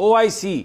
OIC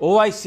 OIC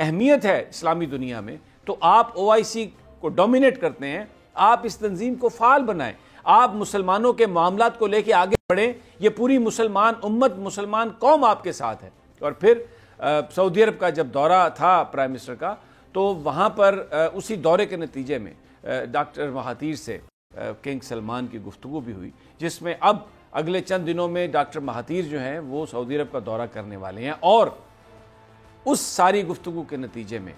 اہمیت ہے اسلامی دنیا میں تو آپ OIC کو ڈومینیٹ کرتے ہیں، آپ اس تنظیم کو فعال بنائیں، آپ مسلمانوں کے معاملات کو لے کے آگے بڑھیں، یہ پوری مسلمان امت، مسلمان قوم آپ کے ساتھ ہے۔ اور پھر سعودی عرب کا جب دورہ تھا پرائم منسٹر کا تو وہاں پر اسی دورے کے نتیجے میں ڈاکٹر مہاتیر سے کنگ سلمان کی گفتگو بھی ہوئی، جس میں اب اگلے چند دنوں میں ڈاکٹر مہاتیر جو ہیں وہ سعودی عرب کا دورہ کرنے والے ہیں، اور اس ساری گفتگو کے نتیجے میں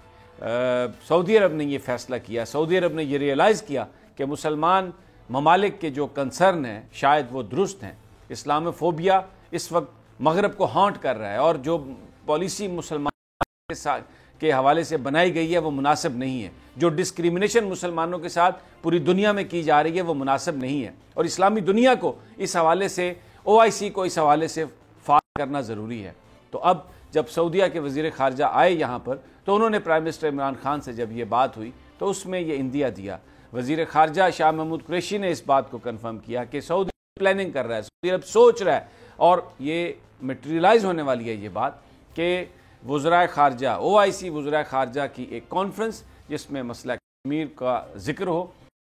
سعودی عرب نے یہ فیصلہ کیا، سعودی عرب نے یہ ریئلائز کیا کہ مسلمان ممالک کے جو کنسرن ہیں شاید وہ درست ہیں۔ اسلاموفوبیا اس وقت مغرب کو ہانٹ کر رہا ہے، اور جو پالیسی مسلمان کے حوالے سے بنائی گئی ہے وہ مناسب نہیں ہے، جو ڈسکریمنیشن مسلمانوں کے ساتھ پوری دنیا میں کی جا رہی ہے وہ مناسب نہیں ہے، اور اسلامی دنیا کو اس حوالے سے، OIC کو اس حوالے سے فعال کرنا ضروری ہے۔ تو اب جب سعودیہ کے وزیر خارجہ آئے یہاں پر تو انہوں نے پرائم منسٹر عمران خان سے جب یہ بات ہوئی تو اس میں یہ عندیہ دیا۔ وزیر خارجہ شاہ محمود قریشی نے اس بات کو کنفرم کیا کہ سعودی پلاننگ کر رہا ہے، سعودی عرب سوچ رہا ہے، اور یہ میٹریلائز ہونے والی ہے یہ بات کہ وزرائے خارجہ، OIC وزرائے خارجہ کی ایک کانفرنس جس میں مسئلہ کشمیر کا ذکر ہو۔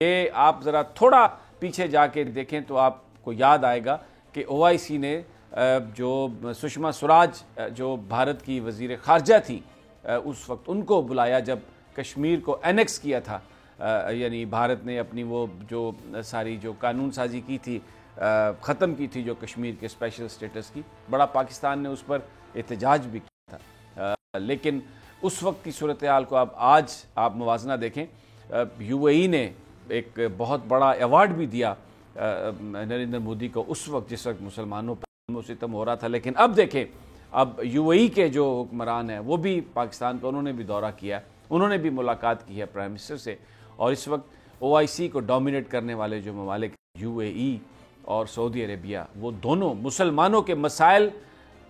یہ آپ ذرا تھوڑا پیچھے جا کے دیکھیں تو آپ کو یاد آئے گا کہ OIC نے جو سشما سوراج جو بھارت کی وزیر خارجہ تھی اس وقت ان کو بلایا جب کشمیر کو اینیکس کیا تھا، یعنی بھارت نے اپنی وہ جو ساری جو قانون سازی کی تھی، ختم کی تھی جو کشمیر کے اسپیشل سٹیٹس کی، بڑا پاکستان نے اس پر احتجاج بھی کیا تھا، لیکن اس وقت کی صورتحال کو آج آپ موازنہ دیکھیں۔ UAE نے ایک بہت بڑا ایوارڈ بھی دیا نریندر مودی کو اس وقت جس وقت مسلمانوں پر ستم ہو رہا تھا، لیکن اب دیکھیں اب UAE کے جو حکمران ہیں وہ بھی پاکستان کا انہوں نے بھی دورہ کیا، انہوں نے بھی ملاقات کی ہے پرائم منسٹر سے، اور اس وقت OIC کو ڈومینیٹ کرنے والے جو ممالک UAE اور سعودی عربیہ وہ دونوں مسلمانوں کے مسائل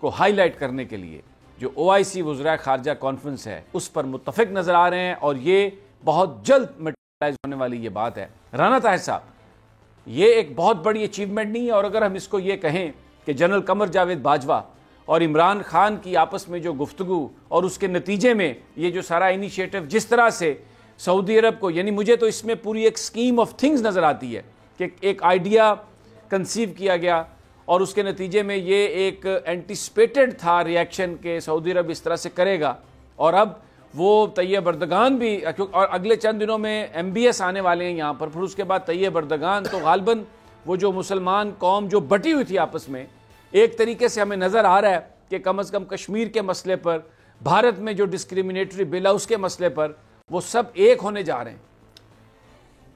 کو ہائی لائٹ کرنے کے لیے جو OIC وزرائے خارجہ کانفرنس ہے اس پر متفق نظر آ رہے ہیں، اور یہ بہت جلد میٹریلائز ہونے والی یہ بات ہے۔ رانا طاہر صاحب، یہ ایک بہت بڑی اچیومنٹ نہیں ہے، اور اگر ہم اس کو یہ کہیں کہ جنرل قمر جاوید باجوہ اور عمران خان کی آپس میں جو گفتگو اور اس کے نتیجے میں یہ جو سارا انیشیٹو جس طرح سے سعودی عرب کو، یعنی مجھے تو اس میں پوری ایک سکیم آف تھنگز نظر آتی ہے کہ ایک آئیڈیا کنسیو کیا گیا اور اس کے نتیجے میں یہ ایک اینٹیسپیٹڈ تھا ریاکشن کہ سعودی عرب اس طرح سے کرے گا، اور اب وہ طیب اردگان بھی، اور اگلے چند دنوں میں MBS آنے والے ہیں یہاں پر، پھر اس کے بعد طیب اردگان، تو غالباً وہ جو مسلمان قوم جو بٹی ہوئی تھی آپس میں، ایک طریقے سے ہمیں نظر آ رہا ہے کہ کم از کم کشمیر کے مسئلے پر، بھارت میں جو ڈسکریمنیٹری بل ہے اس کے مسئلے پر، وہ سب ایک ہونے جا رہے ہیں۔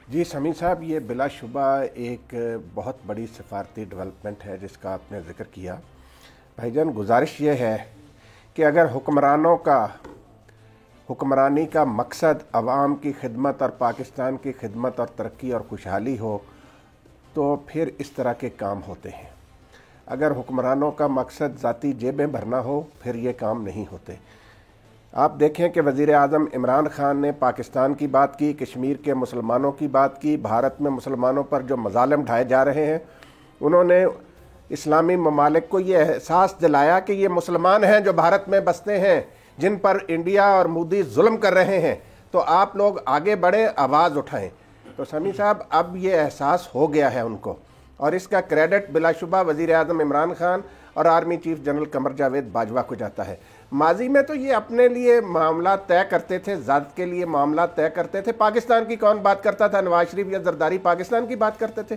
جی سمیع صاحب، یہ بلا شبہ ایک بہت بڑی سفارتی ڈیولپمنٹ ہے جس کا آپ نے ذکر کیا۔ بھائی جان، گزارش یہ ہے کہ اگر حکمرانوں کا حکمرانی کا مقصد عوام کی خدمت اور پاکستان کی خدمت اور ترقی اور خوشحالی ہو تو پھر اس طرح کے کام ہوتے ہیں۔ اگر حکمرانوں کا مقصد ذاتی جیبیں بھرنا ہو پھر یہ کام نہیں ہوتے۔ آپ دیکھیں کہ وزیر اعظم عمران خان نے پاکستان کی بات کی، کشمیر کے مسلمانوں کی بات کی، بھارت میں مسلمانوں پر جو مظالم ڈھائے جا رہے ہیں، انہوں نے اسلامی ممالک کو یہ احساس دلایا کہ یہ مسلمان ہیں جو بھارت میں بستے ہیں، جن پر انڈیا اور مودی ظلم کر رہے ہیں، تو آپ لوگ آگے بڑھیں، آواز اٹھائیں۔ تو سمیع صاحب، اب یہ احساس ہو گیا ہے ان کو، اور اس کا کریڈٹ بلا شبہ وزیر اعظم عمران خان اور army chief general Qamar Javed Bajwa کو جاتا ہے۔ ماضی میں تو یہ اپنے لیے معاملات طے کرتے تھے، ذات کے لیے معاملات طے کرتے تھے، پاکستان کی کون بات کرتا تھا؟ نواز شریف یا زرداری پاکستان کی بات کرتے تھے۔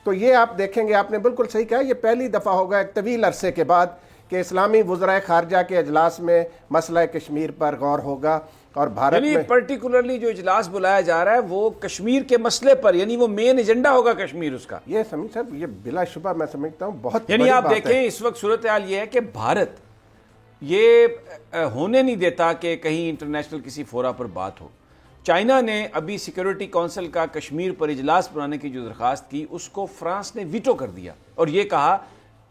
تو یہ آپ دیکھیں گے، آپ نے بالکل صحیح کہا، یہ پہلی دفعہ ہوگا ایک طویل عرصے کے بعد کہ اسلامی وزرائے خارجہ کے اجلاس میں مسئلہ کشمیر پر غور ہوگا، اور بھارت میں پرٹیکولرلی جو اجلاس بلایا جا رہا ہے وہ کشمیر کے مسئلے پر، یعنی وہ مین ایجنڈا ہوگا کشمیر اس کا۔ یہ سمیع صاحب، یہ بلا شبہ میں سمجھتا ہوں بہت یعنی آپ دیکھیں اس وقت صورتحال یہ ہے کہ بھارت یہ ہونے نہیں دیتا کہ کہیں انٹرنیشنل کسی فورا پر بات ہو۔ چائنا نے ابھی سیکیورٹی کونسل کا کشمیر پر اجلاس بلانے کی جو درخواست کی اس کو فرانس نے ویٹو کر دیا، اور یہ کہا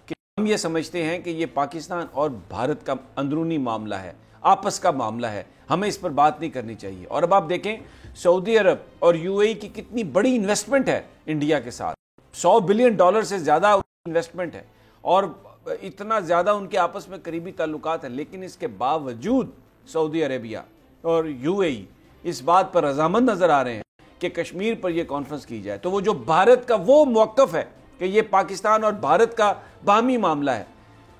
کہ ہم یہ سمجھتے ہیں کہ یہ پاکستان اور بھارت کا اندرونی معاملہ ہے، آپس کا معاملہ ہے، ہمیں اس پر بات نہیں کرنی چاہیے۔ اور اب آپ دیکھیں سعودی عرب اور UAE کی کتنی بڑی انویسٹمنٹ ہے انڈیا کے ساتھ، $100 بلین سے زیادہ انویسٹمنٹ ہے، اور اتنا زیادہ ان کے آپس میں قریبی تعلقات ہیں، لیکن اس کے باوجود سعودی عربیہ اور UAE اس بات پر رضامند نظر آ رہے ہیں کہ کشمیر پر یہ کانفرنس کی جائے، تو وہ جو بھارت کا وہ موقف ہے کہ یہ پاکستان اور بھارت کا باہمی معاملہ ہے،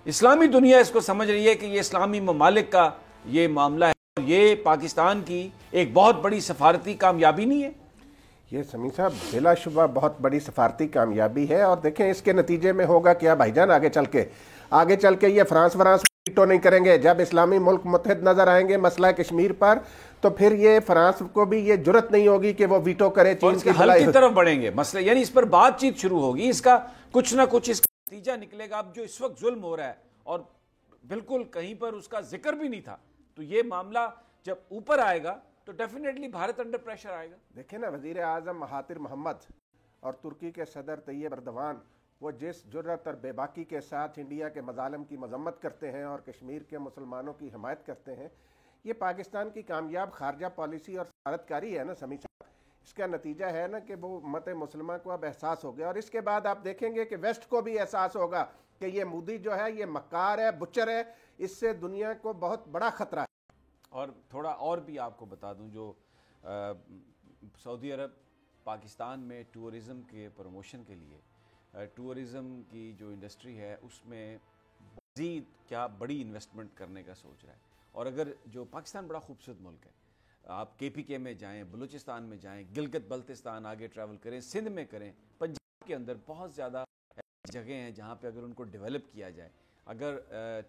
اسلامی دنیا اس کو سمجھ رہی ہے کہ یہ اسلامی ممالک کا یہ معاملہ ہے، اور یہ پاکستان کی ایک بہت بڑی سفارتی کامیابی نہیں ہے؟ یہ سمیع صاحب بلا شبہ بہت بڑی سفارتی کامیابی ہے، اور دیکھیں اس کے نتیجے میں ہوگا کیا بھائی جان، آگے چل کے یہ فرانس ویٹو نہیں کریں گے۔ جب اسلامی ملک متحد نظر آئیں گے مسئلہ کشمیر پر، تو پھر یہ فرانس کو بھی یہ جرت نہیں ہوگی کہ وہ ویٹو کرے چین کی حل کی طرف بڑھیں گے مسئلہ، یعنی اس پر بات چیت شروع ہوگی، اس کا کچھ نہ کچھ اس کا نتیجہ نکلے گا۔ اب جو اس وقت ظلم ہو رہا ہے اور بالکل کہیں پر اس کا ذکر بھی نہیں تھا، تو یہ معاملہ جب اوپر آئے گا تو ڈیفینیٹلی بھارت انڈر پریشر آئے گا۔ دیکھیں نا، وزیر اعظم مہاتیر محمد اور ترکی کے صدر طیب اردوان وہ جس جرت اور بے باکی کے ساتھ انڈیا کے مظالم کی مذمت کرتے ہیں اور کشمیر کے مسلمانوں کی حمایت کرتے ہیں، یہ پاکستان کی کامیاب خارجہ پالیسی اور سفارتکاری ہے نا سمیع صاحب۔ اس کا نتیجہ ہے نا کہ وہ امت مسلمہ کو اب احساس ہو گیا، اور اس کے بعد آپ دیکھیں گے کہ ویسٹ کو بھی احساس ہوگا کہ یہ مودی جو ہے یہ مکار ہے، بچر ہے، اس سے دنیا کو بہت بڑا خطرہ ہے۔ اور تھوڑا اور بھی آپ کو بتا دوں، جو سعودی عرب پاکستان میں ٹورزم کے پروموشن کے لیے، ٹورزم کی جو انڈسٹری ہے اس میں مزید کیا بڑی انویسٹمنٹ کرنے کا سوچ رہا ہے۔ اور اگر جو پاکستان بڑا خوبصورت ملک ہے، آپ KPK میں جائیں، بلوچستان میں جائیں، گلگت بلتستان آگے ٹریول کریں، سندھ میں کریں، پنجاب کے اندر بہت زیادہ جگہیں ہیں جہاں پہ اگر ان کو ڈیولپ کیا جائے، اگر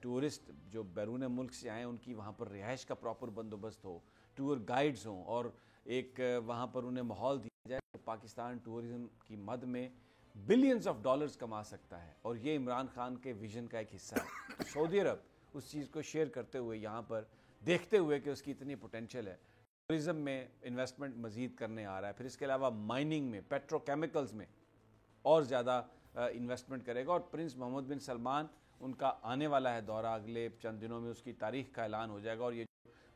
ٹورسٹ جو بیرون ملک سے آئیں ان کی وہاں پر رہائش کا پراپر بندوبست ہو، ٹور گائیڈز ہوں، اور ایک وہاں پر انہیں ماحول دیا جائے، تو پاکستان ٹورزم کی مد میں بلینز آف ڈالرز کما سکتا ہے، اور یہ عمران خان کے ویژن کا ایک حصہ ہے۔ تو سعودی عرب اس چیز کو شیئر کرتے ہوئے، یہاں پر دیکھتے ہوئے کہ اس کی اتنی پوٹینشل ہے، ٹورزم میں انویسٹمنٹ مزید کرنے آ رہا ہے، پھر اس کے علاوہ مائننگ میں، پیٹرو کیمیکلز میں اور زیادہ انویسٹمنٹ کرے گا۔ اور پرنس محمد بن سلمان، ان کا آنے والا ہے دورہ، اگلے چند دنوں میں اس کی تاریخ کا اعلان ہو جائے گا، اور یہ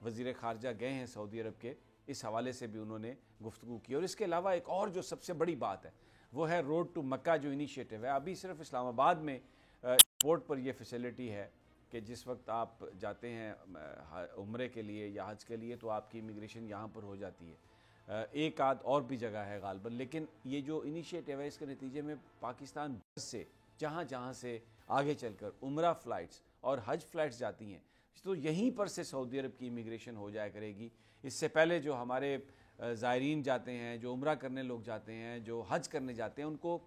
وزیر خارجہ گئے ہیں سعودی عرب کے، اس حوالے سے بھی انہوں نے گفتگو کی۔ اور اس کے علاوہ ایک اور جو سب سے بڑی بات ہے وہ ہے روڈ ٹو مکہ جو انیشیٹو ہے۔ ابھی صرف اسلام آباد میں ایئرپورٹ پر یہ فیسلٹی ہے کہ جس وقت آپ جاتے ہیں عمرے کے لیے یا حج کے لیے تو آپ کی امیگریشن یہاں پر ہو جاتی ہے، ایک آدھ اور بھی جگہ ہے غالباً، لیکن یہ جو انیشیٹو ہے اس کے نتیجے میں پاکستان سے جہاں جہاں سے آگے چل کر عمرہ فلائٹس اور حج فلائٹس جاتی ہیں، تو یہیں پر سے سعودی عرب کی امیگریشن ہو جایا کرے گی۔ اس سے پہلے جو ہمارے زائرین جاتے ہیں، جو عمرہ کرنے لوگ جاتے ہیں، جو حج کرنے جاتے ہیں، ان کو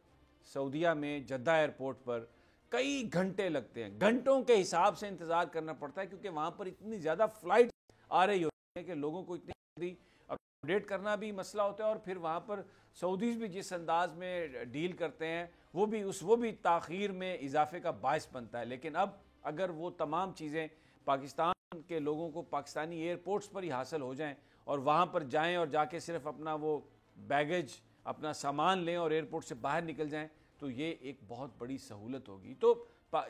سعودیہ میں جدہ ایئرپورٹ پر کئی گھنٹے لگتے ہیں، گھنٹوں کے حساب سے انتظار کرنا پڑتا ہے، کیونکہ وہاں پر اتنی زیادہ فلائٹ آ رہی ہوتی ہیں کہ لوگوں کو اتنی جلدی اپڈیٹ کرنا بھی مسئلہ ہوتا ہے، اور پھر وہاں پر سعودیز بھی جس انداز میں ڈیل کرتے ہیں وہ بھی تاخیر میں اضافے کا باعث بنتا ہے۔ لیکن اب اگر وہ تمام چیزیں پاکستان کے لوگوں کو پاکستانی ایئرپورٹس پر ہی حاصل ہو جائیں اور وہاں پر جائیں اور جا کے صرف اپنا وہ بیگیج، اپنا سامان لیں اور ایئرپورٹ سے باہر نکل جائیں، تو یہ ایک بہت بڑی سہولت ہوگی۔ تو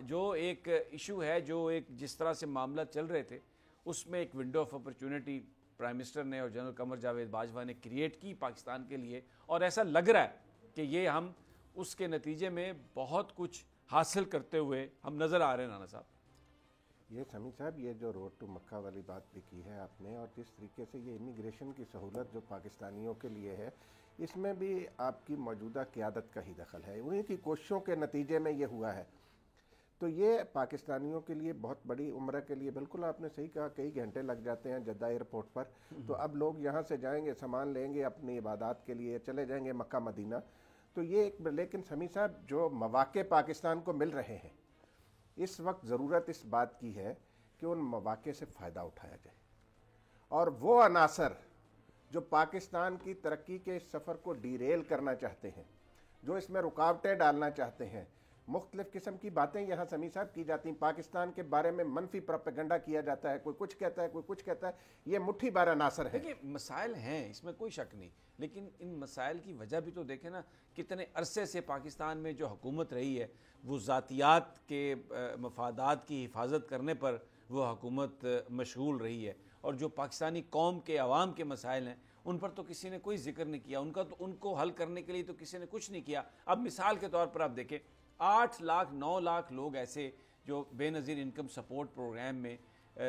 جو ایک ایشو ہے، جو ایک جس طرح سے معاملہ چل رہے تھے، اس میں ایک window of opportunity prime minister نے اور جنرل قمر جاوید باجوہ نے کریٹ کی پاکستان کے لیے، اور ایسا لگ رہا ہے کہ یہ ہم اس کے نتیجے میں بہت کچھ حاصل کرتے ہوئے ہم نظر آ رہے ہیں۔ نانا صاحب، یہ سمیع صاحب، یہ جو روڈ ٹو مکہ والی بات بھی کی ہے آپ نے، اور جس طریقے سے یہ امیگریشن کی سہولت جو پاکستانیوں کے لیے ہے، اس میں بھی آپ کی موجودہ قیادت کا ہی دخل ہے، انہیں کی کوششوں کے نتیجے میں یہ ہوا ہے۔ تو یہ پاکستانیوں کے لیے بہت بڑی، عمرہ کے لیے بالکل آپ نے صحیح کہا، کئی گھنٹے لگ جاتے ہیں جدہ ایئرپورٹ پر، تو اب لوگ یہاں سے جائیں گے، سامان لیں گے اپنی عبادات کے لیے، چلے جائیں گے مکہ مدینہ، تو یہ ایک، لیکن سمیع صاحب جو مواقع پاکستان کو مل رہے ہیں، اس وقت ضرورت اس بات کی ہے کہ ان مواقع سے فائدہ اٹھایا جائے، اور وہ عناصر جو پاکستان کی ترقی کے اس سفر کو ڈیریل کرنا چاہتے ہیں، جو اس میں رکاوٹیں ڈالنا چاہتے ہیں، مختلف قسم کی باتیں یہاں سمیع صاحب کی جاتی ہیں، پاکستان کے بارے میں منفی پروپیگنڈا کیا جاتا ہے، کوئی کچھ کہتا ہے، کوئی کچھ کہتا ہے، یہ مٹھی بھر عناصر ہے۔ دیکھیں مسائل ہیں، اس میں کوئی شک نہیں، لیکن ان مسائل کی وجہ بھی تو دیکھیں نا، کتنے عرصے سے پاکستان میں جو حکومت رہی ہے وہ ذاتیات کے مفادات کی حفاظت کرنے پر وہ حکومت مشغول رہی ہے، اور جو پاکستانی قوم کے عوام کے مسائل ہیں ان پر تو کسی نے کوئی ذکر نہیں کیا، ان کو حل کرنے کے لیے تو کسی نے کچھ نہیں کیا۔ اب مثال کے طور پر آپ دیکھیں، 8 لاکھ 9 لاکھ لوگ ایسے جو بے نظیر انکم سپورٹ پروگرام میں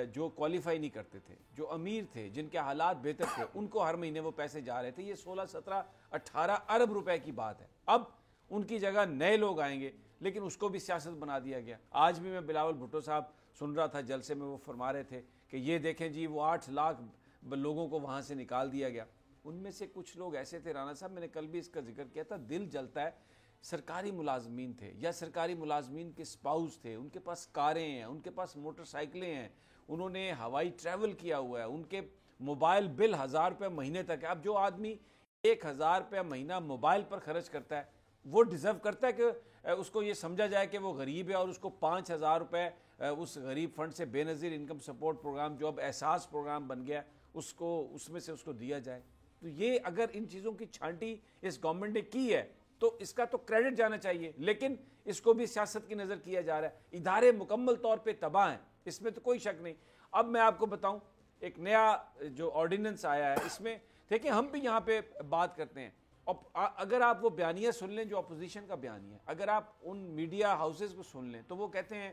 جو کوالیفائی نہیں کرتے تھے، جو امیر تھے، جن کے حالات بہتر تھے، ان کو ہر مہینے وہ پیسے جا رہے تھے. یہ 16 17 18 ارب روپے کی بات ہے. اب ان کی جگہ نئے لوگ آئیں گے، لیکن اس کو بھی سیاست بنا دیا گیا. آج بھی میں بلاول بھٹو صاحب سن رہا تھا جلسے میں، وہ فرما رہے تھے کہ یہ دیکھیں جی وہ 8 لاکھ لوگوں کو وہاں سے نکال دیا گیا. ان میں سے کچھ لوگ ایسے تھے رانا صاحب، میں نے کل بھی اس کا ذکر کیا تھا، دل جلتا ہے، سرکاری ملازمین تھے یا سرکاری ملازمین کے سپاؤس تھے، ان کے پاس کاریں ہیں، ان کے پاس موٹر سائیکلیں ہیں، انہوں نے ہوائی ٹریول کیا ہوا ہے، ان کے موبائل بل 1000 روپے مہینے تک ہے. اب جو آدمی 1000 روپے مہینہ موبائل پر خرچ کرتا ہے وہ ڈیزرو کرتا ہے کہ اس کو یہ سمجھا جائے کہ وہ غریب ہے اور اس کو 5000 روپے اس غریب فنڈ سے، بے نظیر انکم سپورٹ پروگرام جو اب احساس پروگرام بن گیا، اس میں سے اس کو دیا جائے. تو یہ اگر ان چیزوں کی چھانٹی اس گورنمنٹ نے کی ہے تو اس کا تو کریڈٹ جانا چاہیے، لیکن اس کو بھی سیاست کی نظر کیا جا رہا ہے. ادارے مکمل طور پہ تباہ ہیں، اس میں تو کوئی شک نہیں. اب میں آپ کو بتاؤں، ایک نیا جو آرڈیننس آیا ہے، اس میں دیکھیں ہم بھی یہاں پہ بات کرتے ہیں، اگر آپ وہ بیانیہ سن لیں جو اپوزیشن کا بیانیہ ہے، اگر آپ ان میڈیا ہاؤسز کو سن لیں تو وہ کہتے ہیں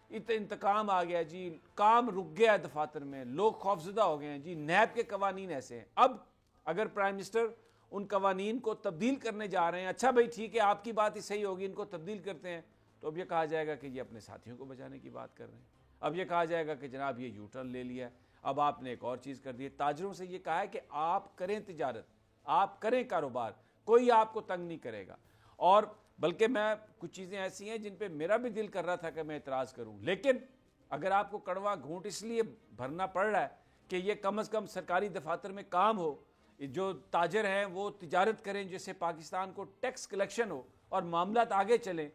انتقام آ گیا جی، کام رک گیا ہے دفاتر میں، لوگ خوفزدہ ہو گئے ہیں جی، نیب کے قوانین ایسے ہیں. اب اگر پرائم منسٹر ان قوانین کو تبدیل کرنے جا رہے ہیں، اچھا بھائی ٹھیک ہے آپ کی بات ہی صحیح ہوگی، ان کو تبدیل کرتے ہیں، تو اب یہ کہا جائے گا کہ یہ اپنے ساتھیوں کو بچانے کی بات کر رہے ہیں. اب یہ کہا جائے گا کہ جناب یہ یو ٹرن لے لیا ہے. اب آپ نے ایک اور چیز کر دی ہے، تاجروں سے یہ کہا ہے کہ آپ کریں تجارت، آپ کریں کاروبار، کوئی آپ کو تنگ نہیں کرے گا. اور بلکہ میں کچھ چیزیں ایسی ہیں جن پہ میرا بھی دل کر رہا تھا کہ میں اعتراض کروں، لیکن اگر آپ کو کڑوا گھونٹ اس لیے بھرنا پڑ رہا ہے کہ یہ کم از کم سرکاری دفاتر میں کام ہو، جو تاجر ہیں وہ تجارت کریں، جیسے پاکستان کو ٹیکس کلیکشن ہو اور معاملات آگے چلیں،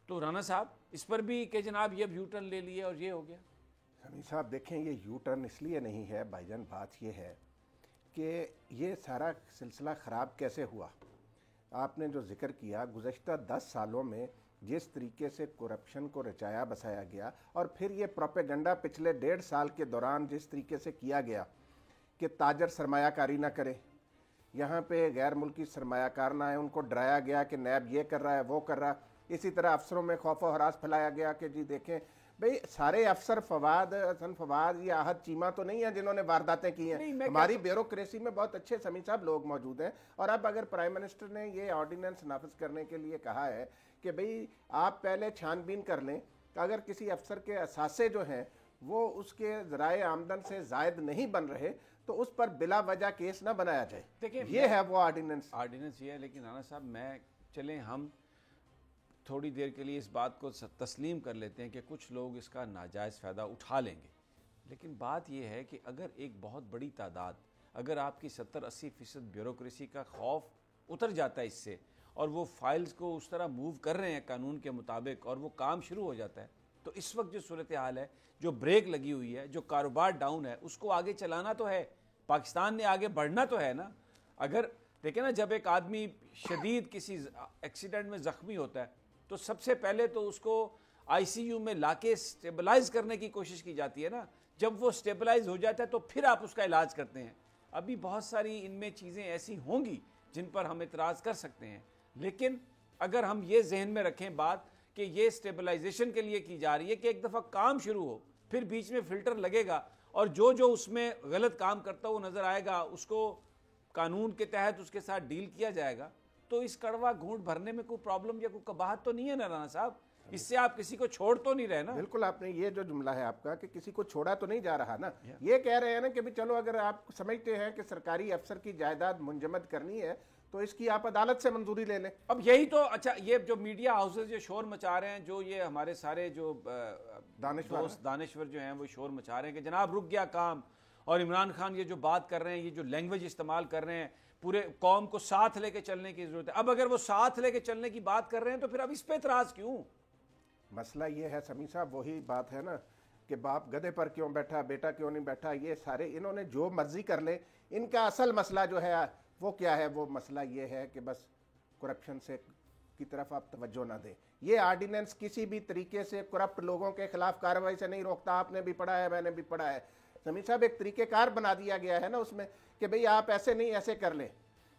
تو رانا صاحب اس پر بھی کہ جناب یہ یو ٹرن لے لیے اور یہ ہو گیا. سمیع صاحب دیکھیں، یہ یو ٹرن اس لیے نہیں ہے بھائی جان، بات یہ ہے کہ یہ سارا سلسلہ خراب کیسے ہوا. آپ نے جو ذکر کیا، گزشتہ 10 سالوں میں جس طریقے سے کرپشن کو رچایا بسایا گیا، اور پھر یہ پروپیگنڈا پچھلے 1.5 سال کے دوران جس طریقے سے کیا گیا کہ تاجر سرمایہ کاری نہ کرے، یہاں پہ غیر ملکی سرمایہ کار نہ آئے، ان کو ڈرایا گیا کہ نیب یہ کر رہا ہے وہ کر رہا. اسی طرح افسروں میں خوف و ہراس پھیلایا گیا کہ جی دیکھیں بھئی سارے افسر حسن فواد یا احد چیمہ تو نہیں ہیں جنہوں نے وارداتیں کی ہیں. ہماری بیوروکریسی میں بہت اچھے سمیع صاحب لوگ موجود ہیں. اور اب اگر پرائم منسٹر نے یہ آرڈیننس نافذ کرنے کے لیے کہا ہے کہ بھئی آپ پہلے چھان بین کر لیں کہ اگر کسی افسر کے اثاثے جو ہیں وہ اس کے ذرائع آمدن سے زائد نہیں بن رہے تو اس پر بلا وجہ کیس نہ بنایا جائے. دیکھیں یہ ہے وہ آرڈیننس یہ ہے. لیکن رانا صاحب میں چلیں ہم تھوڑی دیر کے لیے اس بات کو تسلیم کر لیتے ہیں کہ کچھ لوگ اس کا ناجائز فائدہ اٹھا لیں گے، لیکن بات یہ ہے کہ اگر ایک بہت بڑی تعداد، اگر آپ کی 70-80% بیوروکریسی کا خوف اتر جاتا ہے اس سے، اور وہ فائلز کو اس طرح موو کر رہے ہیں قانون کے مطابق اور وہ کام شروع ہو جاتا ہے، تو اس وقت جو صورتحال ہے، جو بریک لگی ہوئی ہے، جو کاروبار ڈاؤن ہے، اس کو آگے چلانا تو ہے. پاکستان نے آگے بڑھنا تو ہے نا. اگر دیکھیں نا، جب ایک آدمی شدید کسی ایکسیڈنٹ میں زخمی ہوتا ہے تو سب سے پہلے تو اس کو آئی سی یو میں لا کے سٹیبلائز کرنے کی کوشش کی جاتی ہے نا. جب وہ سٹیبلائز ہو جاتا ہے تو پھر آپ اس کا علاج کرتے ہیں. ابھی بہت ساری ان میں چیزیں ایسی ہوں گی جن پر ہم اعتراض کر سکتے ہیں، لیکن اگر ہم یہ ذہن میں رکھیں بات کہ یہ سٹیبلائزیشن کے لیے کی جا رہی ہے کہ ایک دفعہ کام شروع ہو، پھر بیچ میں فلٹر لگے گا اور جو اس میں غلط کام کرتا ہو نظر آئے گا اس کو قانون کے تحت اس کے ساتھ ڈیل کیا جائے گا، تو اس کڑوا گھونٹ بھرنے میں کوئی پرابلم یا کوئی قباحت تو نہیں ہے نا رانا صاحب. اس سے آپ کسی کو چھوڑ تو نہیں رہے نا. بالکل، آپ نے یہ جو جملہ ہے آپ کا کہ کسی کو چھوڑا تو نہیں جا رہا نا. یہ کہہ رہے ہیں نا کہ بھی چلو اگر آپ سمجھتے ہیں کہ سرکاری افسر کی جائیداد منجمد کرنی ہے تو اس کی آپ عدالت سے منظوری لے لیں. اب یہی تو اچھا، یہ جو میڈیا ہاؤسز جو شور مچا رہے ہیں، جو یہ ہمارے سارے جو دانشور جو ہیں وہ شور مچا رہے ہیں کہ جناب رک گیا کام، اور عمران خان یہ جو بات کر رہے ہیں، یہ جو لینگویج استعمال کر رہے ہیں، پورے قوم کو ساتھ لے کے چلنے کی ضرورت ہے. اب اگر وہ ساتھ لے کے چلنے کی بات کر رہے ہیں تو پھر اب اس پہ اعتراض کیوں؟ مسئلہ یہ ہے سمیع صاحب، وہی بات ہے نا کہ باپ گدھے پر کیوں بیٹھا، بیٹا کیوں نہیں بیٹھا. یہ سارے انہوں نے جو مرضی کر لے. ان کا اصل مسئلہ جو ہے وہ کیا ہے؟ وہ مسئلہ یہ ہے کہ بس کرپشن سے کی طرف آپ توجہ نہ دیں. یہ آرڈیننس کسی بھی طریقے سے کرپٹ لوگوں کے خلاف کارروائی سے نہیں روکتا. آپ نے بھی پڑھا ہے، میں نے بھی پڑھا ہے سمیع صاحب. ایک طریقہ کار بنا دیا گیا ہے نا اس میں کہ بھئی آپ ایسے نہیں ایسے کر لیں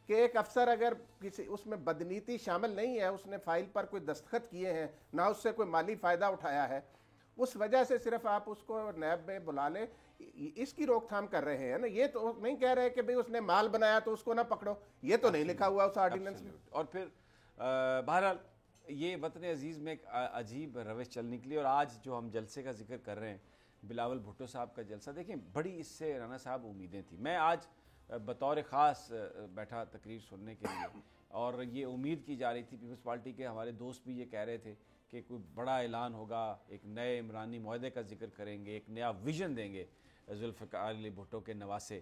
کہ ایک افسر اگر کسی اس میں بدنیتی شامل نہیں ہے، اس نے فائل پر کوئی دستخط کیے ہیں، نہ اس سے کوئی مالی فائدہ اٹھایا ہے، اس وجہ سے صرف آپ اس کو نیب میں بلا لیں, اس کی روک تھام کر رہے ہیں نا. یہ تو نہیں کہہ رہے کہ بھئی اس نے مال بنایا تو اس کو نہ پکڑو, یہ تو نہیں لکھا ہوا اس آرڈیننس میں. اور پھر بہرحال یہ وطن عزیز میں ایک عجیب روش چل نکلی. اور آج جو ہم جلسے کا ذکر کر رہے ہیں, بلاول بھٹو صاحب کا جلسہ, دیکھیں بڑی اس سے رانا صاحب امیدیں تھیں. میں آج بطور خاص بیٹھا تقریر سننے کے لیے, اور یہ امید کی جا رہی تھی, پیپلز پارٹی کے ہمارے دوست بھی یہ کہہ رہے تھے کہ کوئی بڑا اعلان ہوگا, ایک نئے عمرانی معاہدے کا ذکر کریں گے, ایک نیا ویژن دیں گے ذوالفقار علی بھٹو کے نواسے.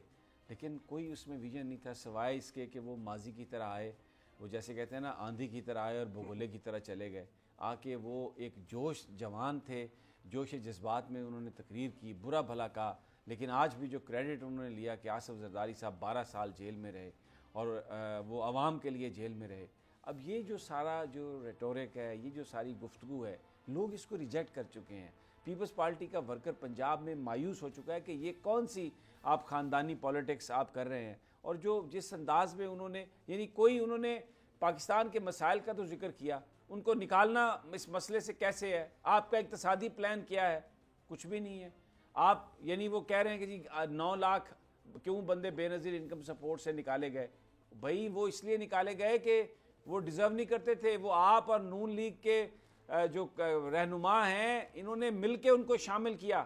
لیکن کوئی اس میں ویژن نہیں تھا سوائے اس کے کہ وہ ماضی کی طرح آئے, وہ جیسے کہتے ہیں نا آندھی کی طرح آئے اور بگولے کی طرح چلے گئے. آ کے وہ ایک جوش جوان تھے, جوش جذبات میں انہوں نے تقریر کی, برا بھلا کہا. لیکن آج بھی جو کریڈٹ انہوں نے لیا کہ آصف زرداری صاحب 12 سال جیل میں رہے اور وہ عوام کے لیے جیل میں رہے. اب یہ جو سارا جو ریٹورک ہے, یہ جو ساری گفتگو ہے, لوگ اس کو ریجیکٹ کر چکے ہیں. پیپلز پارٹی کا ورکر پنجاب میں مایوس ہو چکا ہے کہ یہ کون سی آپ خاندانی پولیٹکس آپ کر رہے ہیں. اور جو جس انداز میں انہوں نے, یعنی کوئی انہوں نے پاکستان کے مسائل کا تو ذکر کیا, ان کو نکالنا اس مسئلے سے کیسے ہے. آپ کا اقتصادی پلان کیا ہے؟ کچھ بھی نہیں ہے. آپ یعنی وہ کہہ رہے ہیں کہ جی 9 لاکھ کیوں بندے بے نظیر انکم سپورٹ سے نکالے گئے. بھائی وہ اس لیے نکالے گئے کہ وہ ڈیزرو نہیں کرتے تھے. وہ آپ اور نون لیگ کے جو رہنما ہیں انہوں نے مل کے ان کو شامل کیا.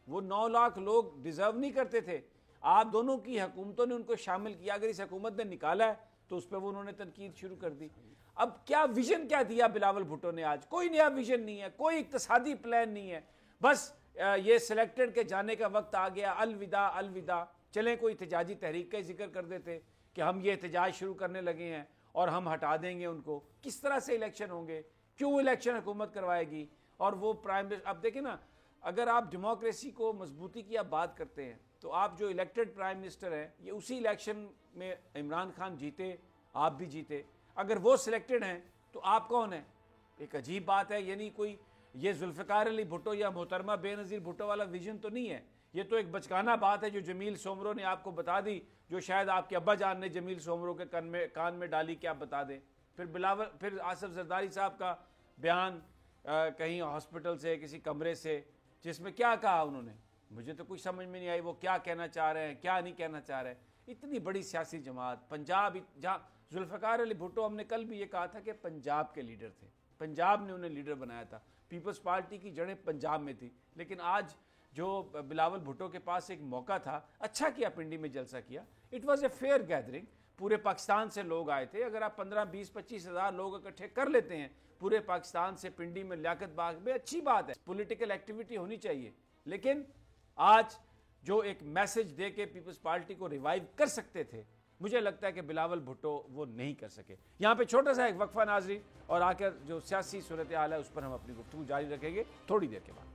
وہ 9 لاکھ لوگ ڈیزرو نہیں کرتے تھے, آپ دونوں کی حکومتوں نے ان کو شامل کیا. اگر اس حکومت نے نکالا ہے تو اس پہ وہ انہوں نے تنقید شروع کر دی. اب کیا ویژن کیا دیا بلاول بھٹو نے آج؟ کوئی نیا ویژن نہیں ہے, کوئی اقتصادی پلان نہیں ہے. بس یہ سلیکٹڈ کے جانے کا وقت آ گیا, الوداع الوداع. چلیں کوئی احتجاجی تحریک کا ذکر کر دیتے کہ ہم یہ احتجاج شروع کرنے لگے ہیں اور ہم ہٹا دیں گے ان کو. کس طرح سے الیکشن ہوں گے؟ کیوں الیکشن حکومت کروائے گی؟ اور وہ پرائم منسٹر, اب دیکھیں نا, اگر آپ ڈیموکریسی کو مضبوطی کی آپ بات کرتے ہیں تو آپ جو الیکٹڈ پرائم منسٹر ہیں, یہ اسی الیکشن میں عمران خان جیتے, آپ بھی جیتے. اگر وہ سلیکٹڈ ہیں تو آپ کون ہیں؟ ایک عجیب بات ہے. یعنی کوئی یہ ذوالفقار علی بھٹو یا محترمہ بے نظیر بھٹو والا ویژن تو نہیں ہے. یہ تو ایک بچکانہ بات ہے جو جمیل سومرو نے آپ کو بتا دی, جو شاید آپ کے ابا جان نے جمیل سومرو کے کان میں ڈالی کہ آپ بتا دیں. پھر آصف زرداری صاحب کا بیان کہیں ہاسپٹل سے, کسی کمرے سے, جس میں کیا کہا انہوں نے, مجھے تو کچھ سمجھ میں نہیں آئی وہ کیا کہنا چاہ رہے ہیں, کیا نہیں کہنا چاہ رہے. اتنی بڑی سیاسی جماعت پنجاب, جہاں ذوالفقار علی بھٹو, ہم نے کل بھی یہ کہا تھا کہ پنجاب کے لیڈر تھے, پنجاب نے انہیں لیڈر بنایا تھا. پیپلز پارٹی کی جڑیں پنجاب میں تھی. لیکن آج جو بلاول بھٹو کے پاس ایک موقع تھا, اچھا کیا پنڈی میں جلسہ کیا. It was a fair gathering. پورے پاکستان سے لوگ آئے تھے. اگر آپ 15, 20, 25 ہزار لوگ اکٹھے کر لیتے ہیں پورے پاکستان سے پنڈی میں لیاقت باغ میں, اچھی بات ہے, پولیٹیکل ایکٹیویٹی ہونی چاہیے. لیکن آج جو ایک میسج دے کے پیپلز پارٹی کو ریوائیو کر سکتے تھے, مجھے لگتا ہے کہ بلاول بھٹو وہ نہیں کر سکے. یہاں پہ چھوٹا سا ایک وقفہ ناظرین, اور آ کر جو سیاسی صورتحال ہے اس پر ہم اپنی گفتگو جاری رکھیں گے تھوڑی دیر کے بعد.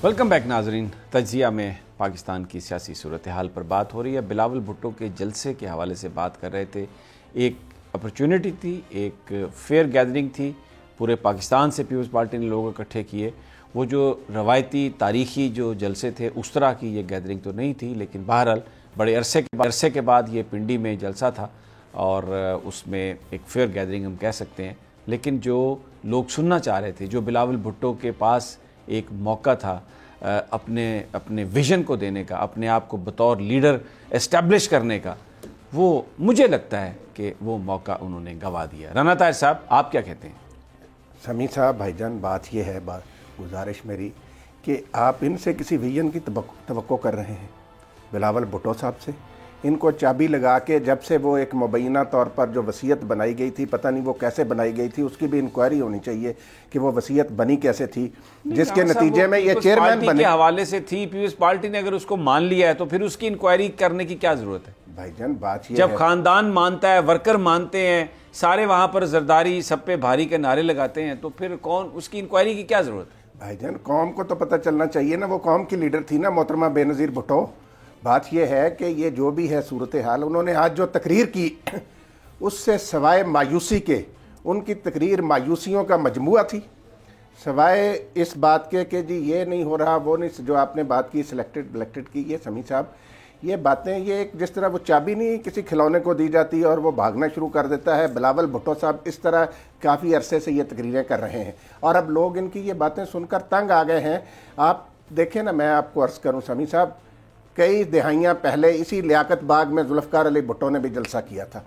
ویلکم بیک ناظرین. تجزیہ میں پاکستان کی سیاسی صورتحال پر بات ہو رہی ہے. بلاول بھٹو کے جلسے کے حوالے سے بات کر رہے تھے. ایک اپرچونٹی تھی, ایک فیئر گیدرنگ تھی, پورے پاکستان سے پیپلز پارٹی نے لوگ اکٹھے کیے. وہ جو روایتی تاریخی جو جلسے تھے اس طرح کی یہ گیدرنگ تو نہیں تھی, لیکن بہرحال بڑے عرصے کے بعد یہ پنڈی میں جلسہ تھا اور اس میں ایک فیئر گیدرنگ ہم کہہ سکتے ہیں. لیکن جو لوگ سننا چاہ رہے تھے, جو بلاول بھٹو کے پاس ایک موقع تھا اپنے ویژن کو دینے کا, اپنے آپ کو بطور لیڈر اسٹیبلش کرنے کا, وہ مجھے لگتا ہے کہ وہ موقع انہوں نے گنوا دیا. رانا طاہر صاحب آپ کیا کہتے ہیں؟ سمیع صاحب, بھائی جان, بات یہ ہے, گزارش میری کہ آپ ان سے کسی ویژن کی توقع کر رہے ہیں. بلاول بھٹو صاحب سے ان کو چابی لگا کے, جب سے وہ ایک مبینہ طور پر جو وصیت بنائی گئی تھی, پتہ نہیں وہ کیسے بنائی گئی تھی, اس کی بھی انکوائری ہونی چاہیے کہ وہ وصیت بنی کیسے تھی, جس کے نتیجے میں یہ چیئرمین بنے. کے حوالے سے تھی, پیپلز پارٹی نے اگر اس کو مان لیا ہے تو پھر اس کی انکوائری کرنے کی کیا ضرورت ہے؟ بھائی جان, بات یہ جب خاندان مانتا ہے, ورکر مانتے ہیں, سارے وہاں پر زرداری سب پہ بھاری کے نعرے لگاتے ہیں, تو پھر کون اس کی انکوائری کی کیا ضرورت ہے؟ بھائی جان, قوم کو تو پتہ چلنا چاہیے نا, وہ قوم کی لیڈر تھی نا محترمہ بے نظیر بھٹو. بات یہ ہے کہ یہ جو بھی ہے صورتحال, انہوں نے آج جو تقریر کی اس سے سوائے مایوسی کے, ان کی تقریر مایوسیوں کا مجموعہ تھی. سوائے اس بات کے کہ جی یہ نہیں ہو رہا وہ نہیں، جو آپ نے بات کی سلیکٹڈ بلیکٹڈ کی، یہ سمیع صاحب یہ باتیں، یہ ایک جس طرح وہ چابی نہیں کسی کھلونے کو دی جاتی ہے اور وہ بھاگنا شروع کر دیتا ہے، بلاول بھٹو صاحب اس طرح کافی عرصے سے یہ تقریریں کر رہے ہیں اور اب لوگ ان کی یہ باتیں سن کر تنگ آ گئے ہیں۔ آپ دیکھیں نا، میں آپ کو عرض کروں سمیع صاحب، کئی دہائیاں پہلے اسی لیاقت باغ میں ذوالفقار علی بھٹو نے بھی جلسہ کیا تھا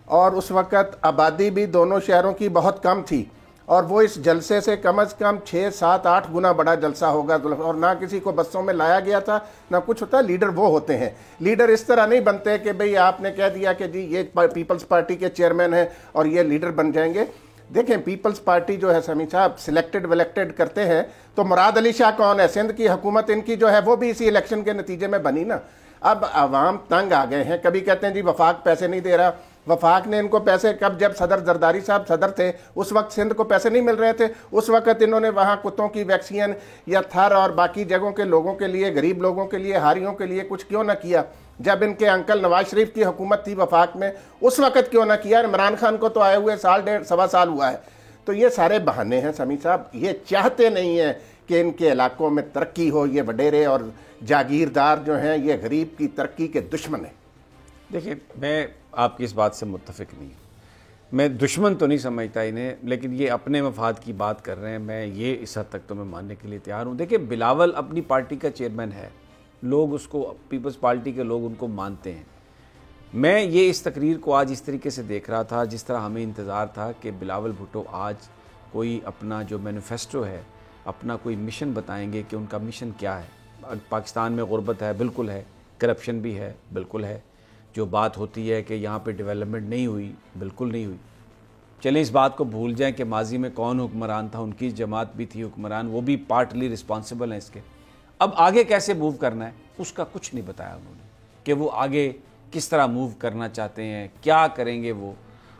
اور اس وقت آبادی بھی دونوں شہروں کی بہت کم تھی اور وہ اس جلسے سے کم از کم 6 7 8 گنا بڑا جلسہ ہوگا، اور نہ کسی کو بسوں میں لایا گیا تھا نہ کچھ ہوتا۔ لیڈر وہ ہوتے ہیں، لیڈر اس طرح نہیں بنتے کہ بھئی آپ نے کہہ دیا کہ جی یہ پیپلز پارٹی کے چیئرمین ہیں اور یہ لیڈر بن جائیں گے۔ دیکھیں پیپلز پارٹی جو ہے سمیع صاحب سلیکٹڈ ولیکٹڈ کرتے ہیں تو مراد علی شاہ کون ہے؟ سندھ کی حکومت ان کی جو ہے وہ بھی اسی الیکشن کے نتیجے میں بنی نا۔ اب عوام تنگ آ گئے ہیں، کبھی کہتے ہیں جی وفاق پیسے نہیں دے رہا، وفاق نے ان کو پیسے کب، جب صدر زرداری صاحب صدر تھے اس وقت سندھ کو پیسے نہیں مل رہے تھے، اس وقت انہوں نے وہاں کتوں کی ویکسین یا تھر اور باقی جگہوں کے لوگوں کے لیے، غریب لوگوں کے لیے، ہاریوں کے لیے کچھ کیوں نہ کیا؟ جب ان کے انکل نواز شریف کی حکومت تھی وفاق میں اس وقت کیوں نہ کیا؟ عمران خان کو تو آئے ہوئے سال ڈیڑھ سوا سال ہوا ہے۔ تو یہ سارے بہانے ہیں سمیع صاحب، یہ چاہتے نہیں ہیں کہ ان کے علاقوں میں ترقی ہو۔ یہ وڈیرے اور جاگیردار جو ہیں یہ غریب کی ترقی کے دشمن ہیں۔ دیکھیں میں آپ کی اس بات سے متفق نہیں ہوں، میں دشمن تو نہیں سمجھتا انہیں، لیکن یہ اپنے مفاد کی بات کر رہے ہیں، میں یہ اس حد تک تو میں ماننے کے لیے تیار ہوں۔ دیکھیں بلاول اپنی پارٹی کا چیئرمین ہے، لوگ اس کو، پیپلز پارٹی کے لوگ ان کو مانتے ہیں۔ میں یہ اس تقریر کو آج اس طریقے سے دیکھ رہا تھا جس طرح ہمیں انتظار تھا کہ بلاول بھٹو آج کوئی اپنا جو مینیفیسٹو ہے، اپنا کوئی مشن بتائیں گے کہ ان کا مشن کیا ہے۔ پاکستان میں غربت ہے، بالکل ہے، کرپشن بھی ہے، بالکل ہے، جو بات ہوتی ہے کہ یہاں پہ ڈیولپمنٹ نہیں ہوئی، بالکل نہیں ہوئی۔ چلیں اس بات کو بھول جائیں کہ ماضی میں کون حکمران تھا، ان کی جماعت بھی تھی حکمران، وہ بھی پارٹلی رسپانسبل ہیں اس کے۔ اب آگے کیسے موو کرنا ہے اس کا کچھ نہیں بتایا انہوں نے، کہ وہ آگے کس طرح موو کرنا چاہتے ہیں، کیا کریں گے وہ۔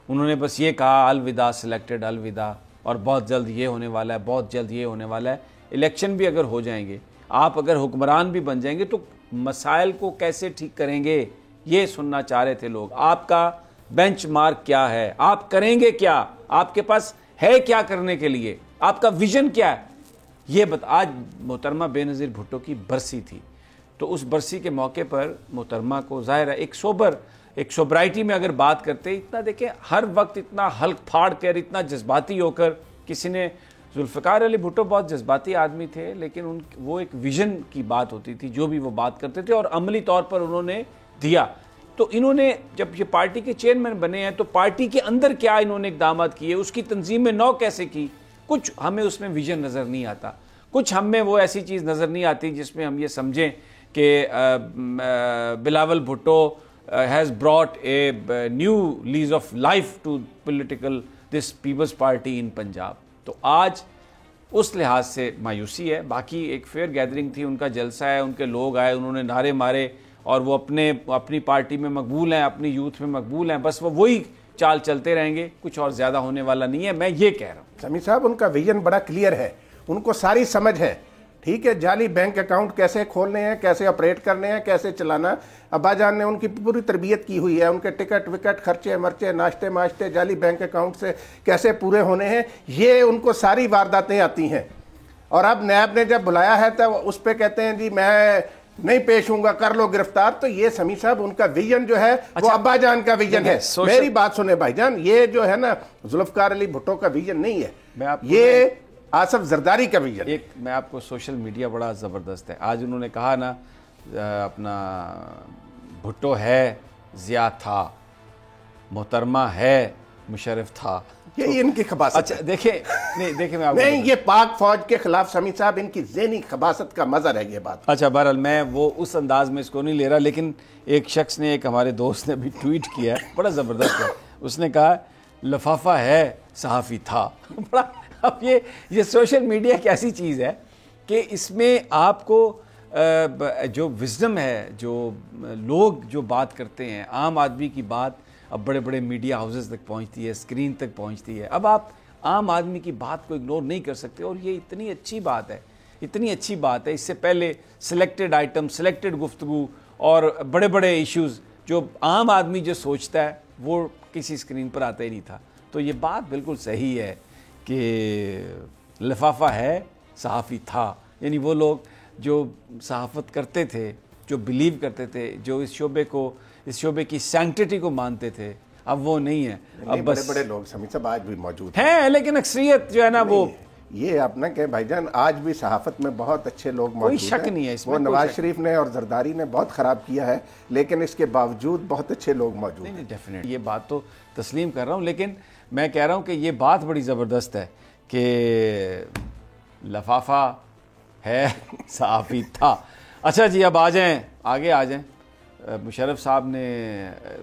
انہوں نے بس یہ کہا الوداع سلیکٹڈ، الوداع، اور بہت جلد یہ ہونے والا ہے، بہت جلد یہ ہونے والا ہے۔ الیکشن بھی اگر ہو جائیں گے، آپ اگر حکمران بھی بن جائیں گے تو مسائل کو کیسے ٹھیک کریں گے، یہ سننا چاہ رہے تھے لوگ۔ آپ کا بینچ مارک کیا ہے، آپ کریں گے کیا، آپ کے پاس ہے کیا کرنے کے لیے، آپ کا ویژن کیا ہے، یہ آج محترمہ بے نظیر بھٹو کی برسی تھی، تو اس برسی کے موقع پر محترمہ کو ظاہر ہے ایک سوبرائٹی میں اگر بات کرتے، اتنا دیکھیں ہر وقت اتنا ہلک پھاڑ کر، اتنا جذباتی ہو کر کسی نے، ذوالفقار علی بھٹو بہت جذباتی آدمی تھے لیکن وہ ایک ویژن کی بات ہوتی تھی جو بھی وہ بات کرتے تھے اور عملی طور پر انہوں نے دیا۔ تو انہوں نے جب یہ پارٹی کے چیئرمین بنے ہیں تو پارٹی کے اندر کیا انہوں نے اقدامات کیے، اس کی تنظیم میں نو کیسے کی، کچھ ہمیں اس میں ویژن نظر نہیں آتا، کچھ ہم میں وہ ایسی چیز نظر نہیں آتی جس میں ہم یہ سمجھیں کہ Bilawal Bhutto has brought a new lease of life to this People's Party in Punjab۔ تو آج اس لحاظ سے مایوسی ہے۔ باقی ایک فیئر گیدرنگ تھی، ان کا جلسہ ہے، ان کے لوگ آئے، انہوں نے نعرے مارے اور وہ اپنی پارٹی میں مقبول ہیں، اپنی یوتھ میں مقبول ہیں، بس وہ وہی چال چلتے رہیں گے، کچھ اور زیادہ ہونے والا نہیں ہے، میں یہ کہہ رہا ہوں۔ سمیع صاحب ان کا ویژن بڑا کلیئر ہے، ان کو ساری سمجھ ہے، ٹھیک ہے، جعلی بینک اکاؤنٹ کیسے کھولنے ہیں، کیسے آپریٹ کرنے ہیں، کیسے چلانا۔ ابا جان نے ان کی پوری تربیت کی ہوئی ہے، ان کے ٹکٹ وکٹ، خرچے مرچے، ناشتے ماشتے جعلی بینک اکاؤنٹ سے کیسے پورے ہونے ہیں، یہ ان کو ساری وارداتیں آتی ہیں۔ اور اب نیب نے جب بلایا ہے تو اس پہ کہتے ہیں جی میں نہیں پیش ہوں گا، کر لو گرفتار۔ تو یہ سمیع صاحب ان کا ویژن جو ہے وہ ابا جان کا ویژن ہے۔ میری بات سنیں بھائی جان، یہ جو ہے نا ذوالفقار علی بھٹو کا ویژن نہیں ہے، یہ آصف زرداری کا ویژن۔ ایک میں آپ کو سوشل میڈیا بڑا زبردست ہے، آج انہوں نے کہا نا اپنا بھٹو ہے ضیاء تھا، محترمہ ہے مشرف تھا، یہ ان کی خباثت۔ اچھا دیکھیں میں آپ کو نہیں، یہ پاک فوج کے خلاف سمیع صاحب ان کی ذہنی خباثت کا مظہر ہے یہ بات۔ اچھا بہرحال میں وہ اس انداز میں اس کو نہیں لے رہا، لیکن ایک شخص نے، ایک ہمارے دوست نے بھی ٹویٹ کیا ہے، بڑا زبردست ہے، اس نے کہا لفافہ ہے صحافی تھا۔ بڑا، اب یہ سوشل میڈیا ایک ایسی چیز ہے کہ اس میں آپ کو جو وزڈم ہے، جو لوگ جو بات کرتے ہیں، عام آدمی کی بات اب بڑے بڑے میڈیا ہاؤسز تک پہنچتی ہے، اسکرین تک پہنچتی ہے، اب آپ عام آدمی کی بات کو اگنور نہیں کر سکتے، اور یہ اتنی اچھی بات ہے، اتنی اچھی بات ہے۔ اس سے پہلے سلیکٹڈ آئٹم، سلیکٹڈ گفتگو اور بڑے بڑے ایشوز جو عام آدمی جو سوچتا ہے وہ کسی اسکرین پر آتا ہی نہیں تھا۔ تو یہ بات بالکل صحیح ہے کہ لفافہ ہے صحافی تھا. یعنی وہ لوگ جو صحافت کرتے تھے, جو بلیو کرتے تھے, جو اس شعبے کی سینکٹیٹی کو مانتے تھے, اب وہ نہیں ہے. اب بڑے بڑے لوگ سمیع صاحب آج بھی موجود ہیں, لیکن اکثریت جو ہے نا وہ یہ اپنا کہ بھائی جان آج بھی صحافت میں بہت اچھے لوگ موجود ہیں. کوئی شک نہیں ہے اس میں. وہ نواز شریف نے اور زرداری نے بہت خراب کیا ہے, لیکن اس کے باوجود بہت اچھے لوگ موجود ہیں. ڈیفینیٹ یہ بات تو تسلیم کر رہا ہوں, لیکن میں کہہ رہا ہوں کہ یہ بات بڑی زبردست ہے کہ لفافہ ہے صحافی تھا. اچھا جی, اب آگے آ جائیں. مشرف صاحب نے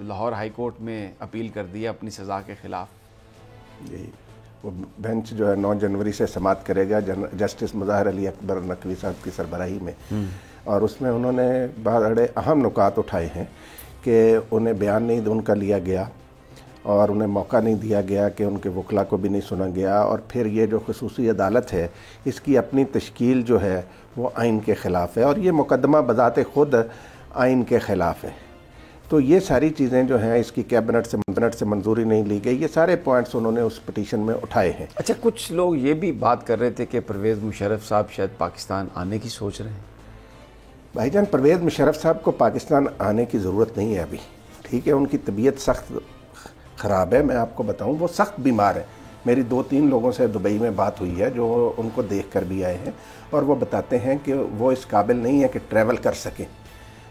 لاہور ہائی کورٹ میں اپیل کر دیا اپنی سزا کے خلاف. جی, وہ بینچ جو ہے 9 جنوری سے سماعت کرے گا جسٹس مظاہر علی اکبر نقوی صاحب کی سربراہی میں, اور اس میں انہوں نے بڑے اہم نکات اٹھائے ہیں کہ انہیں بیان نہیں ان کا لیا گیا, اور انہیں موقع نہیں دیا گیا کہ ان کے وکلا کو بھی نہیں سنا گیا, اور پھر یہ جو خصوصی عدالت ہے اس کی اپنی تشکیل جو ہے وہ آئین کے خلاف ہے, اور یہ مقدمہ بذات خود آئین کے خلاف ہے. تو یہ ساری چیزیں جو ہیں اس کی کیبنٹ سے منظوری نہیں لی گئی. یہ سارے پوائنٹس انہوں نے اس پٹیشن میں اٹھائے ہیں. اچھا, کچھ لوگ یہ بھی بات کر رہے تھے کہ پرویز مشرف صاحب شاید پاکستان آنے کی سوچ رہے ہیں. بھائی جان, پرویز مشرف صاحب کو پاکستان آنے کی ضرورت نہیں ہے ابھی. ٹھیک ہے, ان کی طبیعت سخت خراب ہے. میں آپ کو بتاؤں وہ سخت بیمار ہے. میری 2-3 لوگوں سے دبئی میں بات ہوئی ہے جو ان کو دیکھ کر بھی آئے ہیں, اور وہ بتاتے ہیں کہ وہ اس قابل نہیں ہے کہ ٹریول کر سکیں.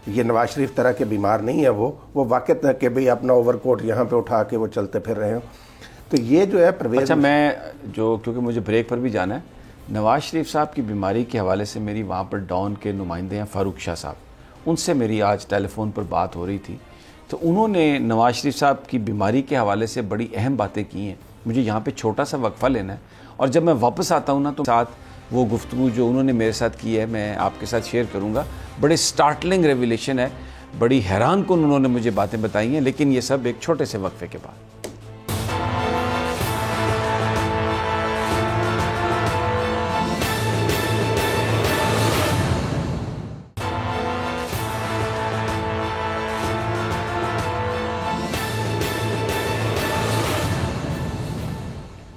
یہ نواز شریف طرح کے بیمار نہیں ہے, وہ واقعت ہے کہ بھئی اپنا اوور کوٹ یہاں پہ اٹھا کے وہ چلتے پھر رہے ہوں. تو یہ جو ہے پرویز. اچھا, میں کیونکہ مجھے بریک پر بھی جانا ہے, نواز شریف صاحب کی بیماری کے حوالے سے میری وہاں پر ڈان کے نمائندے ہیں فاروق شاہ صاحب, ان سے میری آج ٹیلی فون پر بات ہو رہی تھی. تو انہوں نے نواز شریف صاحب کی بیماری کے حوالے سے بڑی اہم باتیں کی ہیں. مجھے یہاں پہ چھوٹا سا وقفہ لینا ہے, اور جب میں واپس آتا ہوں نا تو ساتھ وہ گفتگو جو انہوں نے میرے ساتھ کی ہے میں آپ کے ساتھ شیئر کروں گا. بڑے سٹارٹلنگ ریویلیشن ہے, بڑی حیران کن انہوں نے مجھے باتیں بتائی ہیں, لیکن یہ سب ایک چھوٹے سے وقفے کے بعد.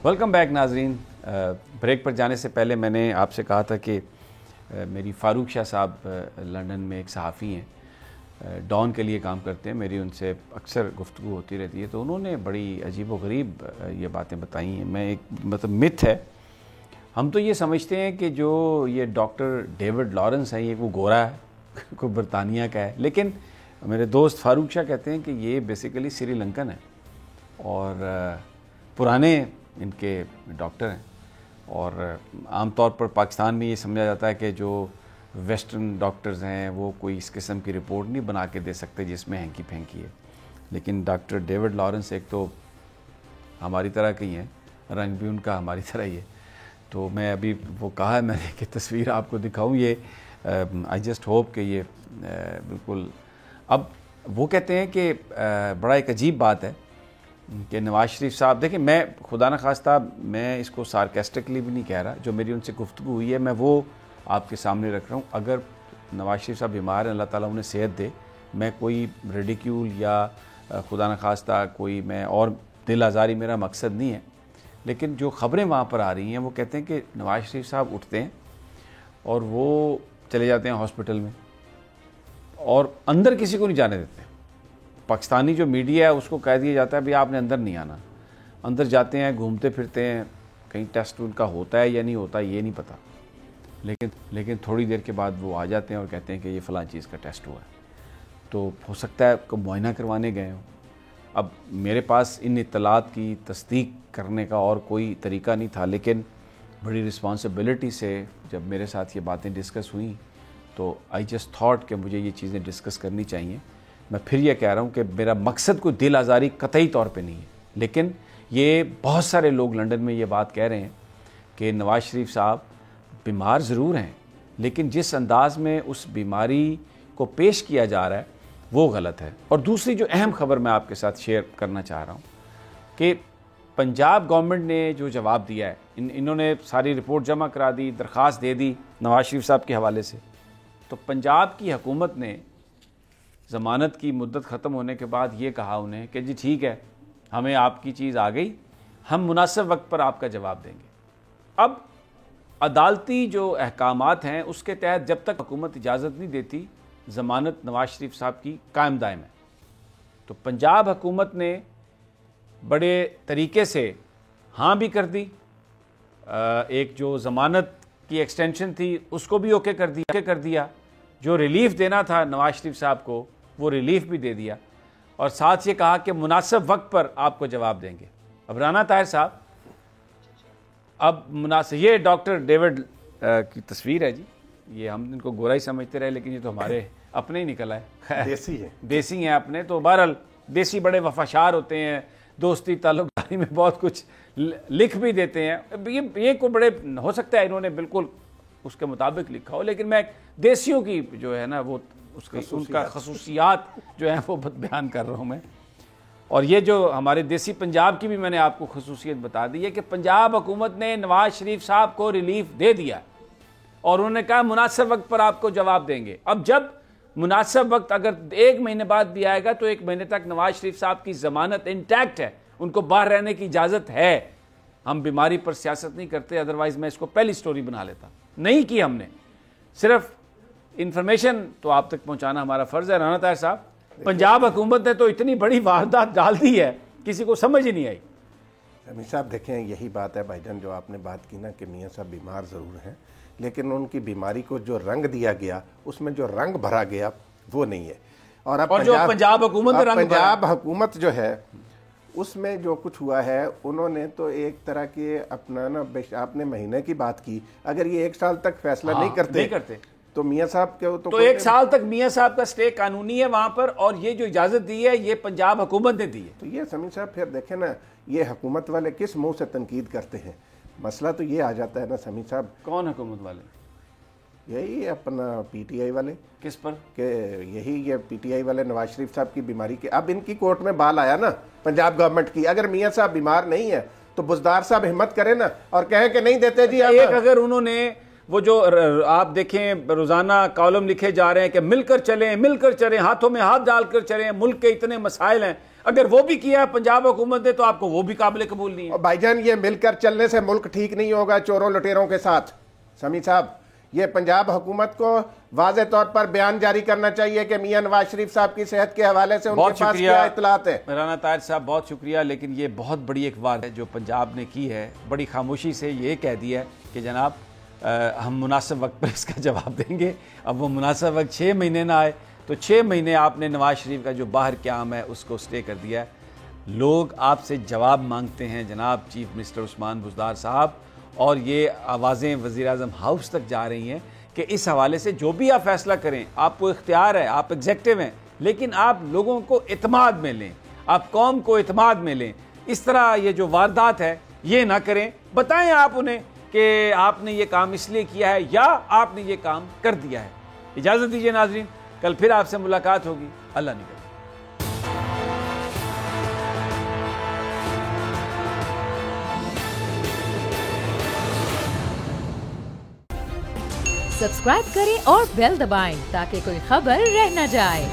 ویلکم بیک ناظرین. بریک پر جانے سے پہلے میں نے آپ سے کہا تھا کہ میری فاروق شاہ صاحب لندن میں ایک صحافی ہیں, ڈان کے لیے کام کرتے ہیں. میری ان سے اکثر گفتگو ہوتی رہتی ہے. تو انہوں نے بڑی عجیب و غریب یہ باتیں بتائی ہیں. میں ایک مت ہے, ہم تو یہ سمجھتے ہیں کہ جو یہ ڈاکٹر ڈیوڈ لارنس ہیں یہ وہ گورا ہے, کوئی برطانیہ کا ہے, لیکن میرے دوست فاروق شاہ کہتے ہیں کہ یہ بیسیکلی سری لنکن ہے, اور پرانے ان کے ڈاکٹر ہیں. اور عام طور پر پاکستان میں یہ سمجھا جاتا ہے کہ جو ویسٹرن ڈاکٹرز ہیں وہ کوئی اس قسم کی رپورٹ نہیں بنا کے دے سکتے جس میں ہینکی پھینکی ہے. لیکن ڈاکٹر ڈیوڈ لارنس ایک تو ہماری طرح کے ہی ہیں, رنگ بھی ان کا ہماری طرح ہی ہے. تو میں ابھی وہ کہا ہے میں نے کہ تصویر آپ کو دکھاؤں, یہ آئی جسٹ ہوپ کہ یہ بالکل. اب وہ کہتے ہیں کہ بڑا ایک عجیب بات ہے کہ نواز شریف صاحب, دیکھیں میں خدا نخواستہ میں اس کو سارکیسٹکلی بھی نہیں کہہ رہا, جو میری ان سے گفتگو ہوئی ہے میں وہ آپ کے سامنے رکھ رہا ہوں. اگر نواز شریف صاحب بیمار ہیں, اللہ تعالیٰ انہیں صحت دے, میں کوئی ریڈیکیول یا خدا نخواستہ کوئی میں اور دل آزاری میرا مقصد نہیں ہے. لیکن جو خبریں وہاں پر آ رہی ہیں وہ کہتے ہیں کہ نواز شریف صاحب اٹھتے ہیں اور وہ چلے جاتے ہیں ہاسپٹل میں, اور اندر کسی کو نہیں جانے دیتے. پاکستانی جو میڈیا ہے اس کو کہہ دیا جاتا ہے بھی آپ نے اندر نہیں آنا. اندر جاتے ہیں, گھومتے پھرتے ہیں, کہیں ٹیسٹ ان کا ہوتا ہے یا نہیں ہوتا یہ نہیں پتہ, لیکن تھوڑی دیر کے بعد وہ آ جاتے ہیں اور کہتے ہیں کہ یہ فلاں چیز کا ٹیسٹ ہوا ہے. تو ہو سکتا ہے کہ معائنہ کروانے گئے ہوں. اب میرے پاس ان اطلاعات کی تصدیق کرنے کا اور کوئی طریقہ نہیں تھا, لیکن بڑی رسپانسبلٹی سے جب میرے ساتھ یہ باتیں ڈسکس ہوئیں تو آئی جسٹ تھاٹ کہ مجھے یہ چیزیں ڈسکس کرنی چاہیے. میں پھر یہ کہہ رہا ہوں کہ میرا مقصد کوئی دل آزاری قطعی طور پہ نہیں ہے, لیکن یہ بہت سارے لوگ لندن میں یہ بات کہہ رہے ہیں کہ نواز شریف صاحب بیمار ضرور ہیں, لیکن جس انداز میں اس بیماری کو پیش کیا جا رہا ہے وہ غلط ہے. اور دوسری جو اہم خبر میں آپ کے ساتھ شیئر کرنا چاہ رہا ہوں کہ پنجاب گورنمنٹ نے جو جواب دیا ہے, انہوں نے ساری رپورٹ جمع کرا دی, درخواست دے دی نواز شریف صاحب کے حوالے سے. تو پنجاب کی حکومت نے ضمانت کی مدت ختم ہونے کے بعد یہ کہا انہیں کہ جی ٹھیک ہے, ہمیں آپ کی چیز آ گئی, ہم مناسب وقت پر آپ کا جواب دیں گے. اب عدالتی جو احکامات ہیں اس کے تحت جب تک حکومت اجازت نہیں دیتی ضمانت نواز شریف صاحب کی قائم دائم ہے. تو پنجاب حکومت نے بڑے طریقے سے ہاں بھی کر دی, ایک جو ضمانت کی ایکسٹینشن تھی اس کو بھی اوکے کر دیا, جو ریلیف دینا تھا نواز شریف صاحب کو وہ ریلیف بھی دے دیا, اور ساتھ یہ کہا کہ مناسب وقت پر آپ کو جواب دیں گے. اب رانا طاہر صاحب اب یہ ڈاکٹر ڈیوڈ کی تصویر ہے جی, یہ ہم ان کو گورا ہی سمجھتے رہے لیکن یہ تو ہمارے اپنے ہی نکل آئے, دیسی ہیں اپنے. تو بہرحال دیسی بڑے وفاشار ہوتے ہیں, دوستی تعلق داری میں بہت کچھ لکھ بھی دیتے ہیں. یہ کو بڑے ہو سکتا ہے انہوں نے بالکل اس کے مطابق لکھا ہو, لیکن میں دیسیوں کی جو ہے نا وہ ان کا خصوصیات جو ہیں وہ بیان کر رہا ہوں میں. اور یہ جو ہمارے دیسی پنجاب کی بھی میں نے آپ کو خصوصیت بتا دی ہے کہ پنجاب حکومت نے نواز شریف صاحب کو ریلیف دے دیا اور انہوں نے کہا مناسب وقت پر آپ کو جواب دیں گے. اب جب مناسب وقت اگر 1 مہینے بعد بھی آئے گا تو 1 مہینے تک نواز شریف صاحب کی ضمانت انٹیکٹ ہے, ان کو باہر رہنے کی اجازت ہے. ہم بیماری پر سیاست نہیں کرتے, ادروائز میں اس کو پہلی سٹوری بنا لیتا. نہیں کی ہم نے, صرف انفارمیشن تو آپ تک پہنچانا ہمارا فرض ہے. رانا طاہر صاحب, پنجاب حکومت نے تو اتنی بڑی واردات ڈال دی ہے کسی کو سمجھ ہی نہیں آئی. امیر صاحب دیکھیں یہی بات ہے بھائی جان جو آپ نے بات کی نا کہ میاں صاحب بیمار ضرور ہیں لیکن ان کی بیماری کو جو رنگ دیا گیا اس میں جو رنگ بھرا گیا وہ نہیں ہے. اور اب جو پنجاب حکومت جو ہے اس میں جو کچھ ہوا ہے انہوں نے تو ایک طرح کے اپنا نا, آپ نے مہینے کی بات کی, اگر یہ 1 سال تک فیصلہ نہیں کرتے تو میاں صاحب کے تو 1 سال تک میاں صاحب کا سٹے قانونی ہے وہاں پر, اور یہ جو اجازت دی ہے یہ پنجاب حکومت نے دی ہے. تو یہ سمیر صاحب پھر دیکھیں نا یہ حکومت والے کس منہ سے تنقید کرتے ہیں. مسئلہ تو یہ آ جاتا ہے نا سمیر صاحب. کون حکومت والے؟ یہی اپنا پی ٹی آئی والے. کس پر؟ کہ یہی یہ پی ٹی آئی والے نواز شریف صاحب کی بیماری کے, اب ان کی کورٹ میں بال آیا نا پنجاب گورنمنٹ کی. اگر میاں صاحب بیمار نہیں ہے تو بزدار صاحب ہمت کرے نا اور کہیں کہ نہیں دیتے جی. ایک اگر انہوں نے وہ جو آپ دیکھیں روزانہ کالم لکھے جا رہے ہیں کہ مل کر چلیں, ہاتھوں میں ہاتھ ڈال کر چلیں, ملک کے اتنے مسائل ہیں, اگر وہ بھی کیا ہے پنجاب حکومت نے تو آپ کو وہ بھی قابل قبول نہیں ہے. بھائی جان یہ مل کر چلنے سے ملک ٹھیک نہیں ہوگا چوروں لٹیروں کے ساتھ. سمیع صاحب یہ پنجاب حکومت کو واضح طور پر بیان جاری کرنا چاہیے کہ میاں نواز شریف صاحب کی صحت کے حوالے سے ان کے پاس کیا اطلاعات ہیں. رانا طاہر صاحب بہت شکریہ, لیکن یہ بہت بڑی ایک بات ہے جو پنجاب نے کی ہے, بڑی خاموشی سے یہ کہہ دیا ہے کہ جناب ہم مناسب وقت پر اس کا جواب دیں گے. اب وہ مناسب وقت 6 مہینے نہ آئے تو 6 مہینے آپ نے نواز شریف کا جو باہر قیام ہے اس کو سٹے کر دیا ہے. لوگ آپ سے جواب مانگتے ہیں جناب چیف منسٹر عثمان بزدار صاحب, اور یہ آوازیں وزیراعظم ہاؤس تک جا رہی ہیں کہ اس حوالے سے جو بھی آپ فیصلہ کریں آپ کو اختیار ہے, آپ ایگزیکٹو ہیں, لیکن آپ لوگوں کو اعتماد میں لیں, آپ قوم کو اعتماد میں لیں. اس طرح یہ جو واردات ہے یہ نہ کریں. بتائیں آپ انہیں کہ آپ نے یہ کام اس لیے کیا ہے یا آپ نے یہ کام کر دیا ہے. اجازت دیجیے ناظرین, کل پھر آپ سے ملاقات ہوگی. اللہ نگہدار. سبسکرائب کریں اور بیل دبائیں تاکہ کوئی خبر رہ نہ جائے.